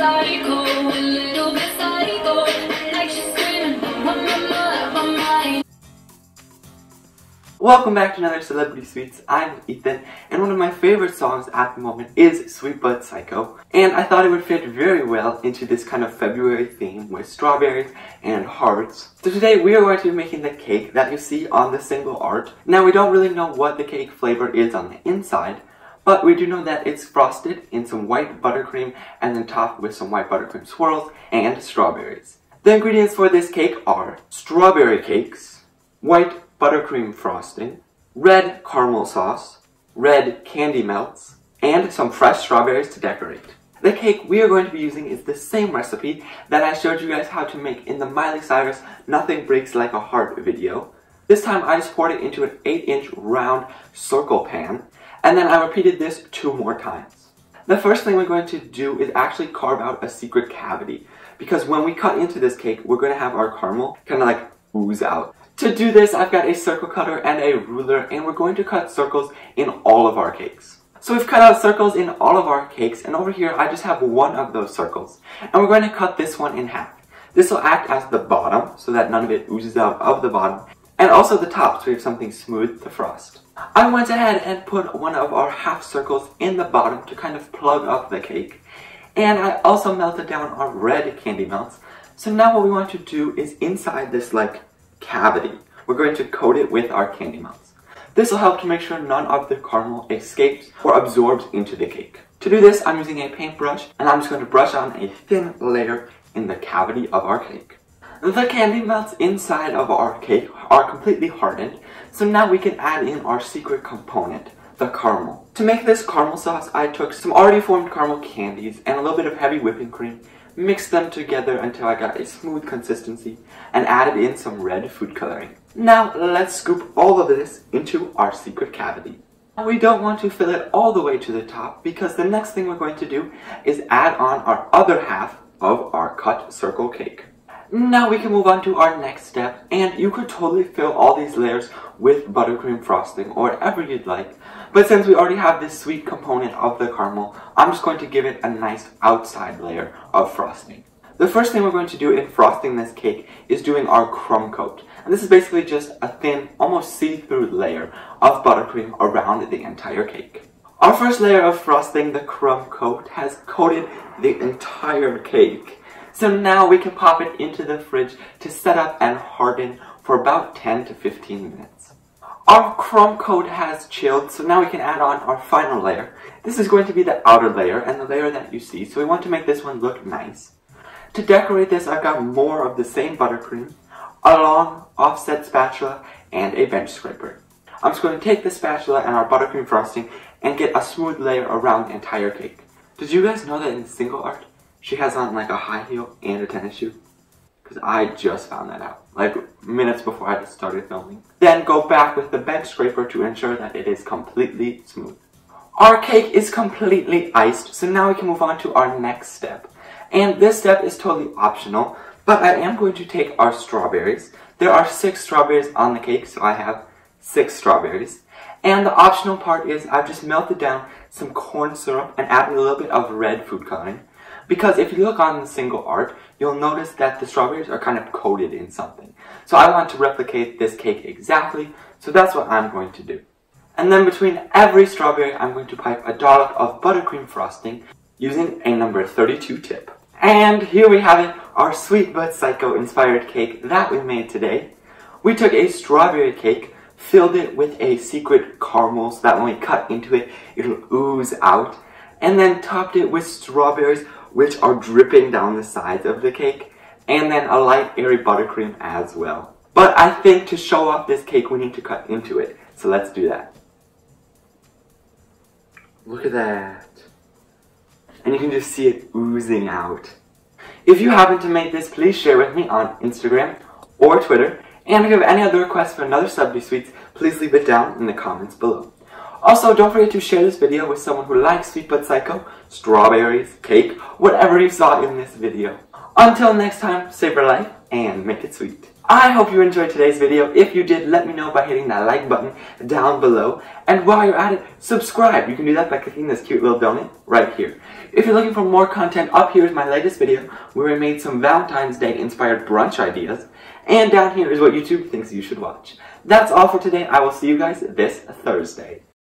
psycho, a little bit psycho, like she's screaming, my mind. Welcome back to another Celebrity Sweets. I'm Ethan, and one of my favorite songs at the moment is Sweet But Psycho. And I thought it would fit very well into this kind of February theme with strawberries and hearts. So today we are going to be making the cake that you see on the single art. Now we don't really know what the cake flavor is on the inside, but we do know that it's frosted in some white buttercream and then topped with some white buttercream swirls and strawberries. The ingredients for this cake are strawberry cakes, white buttercream frosting, red caramel sauce, red candy melts, and some fresh strawberries to decorate. The cake we are going to be using is the same recipe that I showed you guys how to make in the Miley Cyrus Nothing Breaks Like a Heart video. This time I just poured it into an 8-inch round circle pan, and then I repeated this 2 more times. The first thing we're going to do is actually carve out a secret cavity, because when we cut into this cake, we're going to have our caramel kind of like ooze out. To do this, I've got a circle cutter and a ruler, and we're going to cut circles in all of our cakes. So we've cut out circles in all of our cakes, and over here I just have one of those circles. And we're going to cut this one in half. This will act as the bottom, so that none of it oozes out of the bottom, and also the top, so we have something smooth to frost. I went ahead and put one of our half circles in the bottom to kind of plug up the cake. And I also melted down our red candy melts. So now what we want to do is inside this cavity, we're going to coat it with our candy melts. This will help to make sure none of the caramel escapes or absorbs into the cake. To do this, I'm using a paintbrush, and I'm just going to brush on a thin layer in the cavity of our cake. The candy melts inside of our cake are completely hardened, so now we can add in our secret component, the caramel. To make this caramel sauce, I took some already formed caramel candies and a little bit of heavy whipping cream, mixed them together until I got a smooth consistency, and added in some red food coloring. Now let's scoop all of this into our secret cavity. We don't want to fill it all the way to the top, because the next thing we're going to do is add on our other half of our cut circle cake. Now we can move on to our next step, and you could totally fill all these layers with buttercream frosting or whatever you'd like. But since we already have this sweet component of the caramel, I'm just going to give it a nice outside layer of frosting. The first thing we're going to do in frosting this cake is doing our crumb coat. And this is basically just a thin, almost see-through layer of buttercream around the entire cake. Our first layer of frosting, the crumb coat, has coated the entire cake. So now we can pop it into the fridge to set up and harden for about 10 to 15 minutes. Our crumb coat has chilled, so now we can add on our final layer. This is going to be the outer layer and the layer that you see, so we want to make this one look nice. To decorate this, I've got more of the same buttercream, a long offset spatula, and a bench scraper. I'm just going to take the spatula and our buttercream frosting and get a smooth layer around the entire cake. Did you guys know that in the single art, she has on a high heel and a tennis shoe? Because I just found that out, minutes before I just started filming. Then go back with the bench scraper to ensure that it is completely smooth. Our cake is completely iced, so now we can move on to our next step. And this step is totally optional, but I am going to take our strawberries. There are 6 strawberries on the cake, so I have 6 strawberries. And the optional part is I've just melted down some corn syrup and added a little bit of red food coloring. Because if you look on the single art, you'll notice that the strawberries are kind of coated in something. So I want to replicate this cake exactly, so that's what I'm going to do. And then between every strawberry, I'm going to pipe a dollop of buttercream frosting using a number 32 tip. And here we have it, our Sweet But Psycho inspired cake that we made today. We took a strawberry cake, filled it with a secret caramel so that when we cut into it, it'll ooze out, and then topped it with strawberries, which are dripping down the sides of the cake, and then a light airy buttercream as well. But I think to show off this cake we need to cut into it, so let's do that. Look at that. And you can just see it oozing out. If you happen to make this, please share with me on Instagram or Twitter, and if you have any other requests for another Celebrity Sweets, please leave it down in the comments below. Also, don't forget to share this video with someone who likes Sweet But Psycho, strawberries, cake, whatever you saw in this video. Until next time, savor life and make it sweet. I hope you enjoyed today's video. If you did, let me know by hitting that like button down below. And while you're at it, subscribe. You can do that by clicking this cute little donut right here. If you're looking for more content, up here is my latest video where I made some Valentine's Day inspired brunch ideas. And down here is what YouTube thinks you should watch. That's all for today. I will see you guys this Thursday.